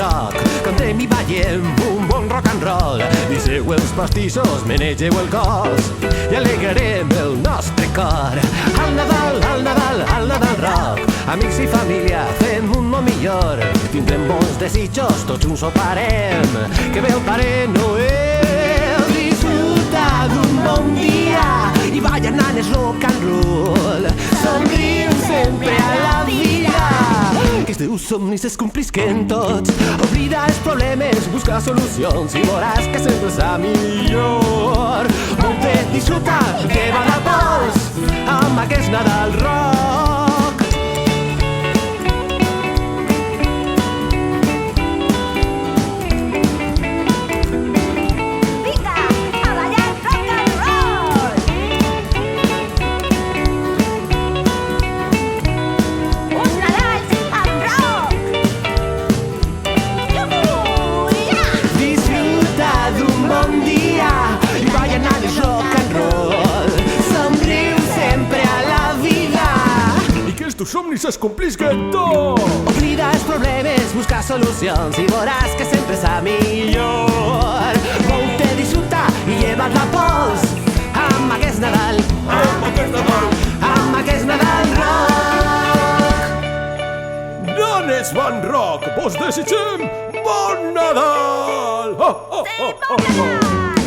rock. Cantem i ballem un bon rock and roll. Disseu els pastissos, menegeu el cos i alegrarem el nostre cor. Al Nadal, al Nadal, al Nadal rock. Amics i família, fem un món millor. Tindrem bons desitjos, tots junts soparem. Que ve el Pare Noel. Disfruta d'un bon dia i balla nanes rock and roll. Somriu sempre a la vida, que els teus somnis es complisquen tots. Oblida els problemes, busca solucions i veuràs que sempre serà millor. Monte, disfruta, lleva la pols amb aquest Nadal rock. Tus somnis es complisquen tot. Oblida els problemes, busca solucions i veuràs que sempre serà millor. Vol-te disfrutar i lleva't la pols amb aquest Nadal, Amb aquest Nadal, amb aquest Nadal rock. nanes van rock, vos desitgem bon Nadal! Sí, bon Nadal!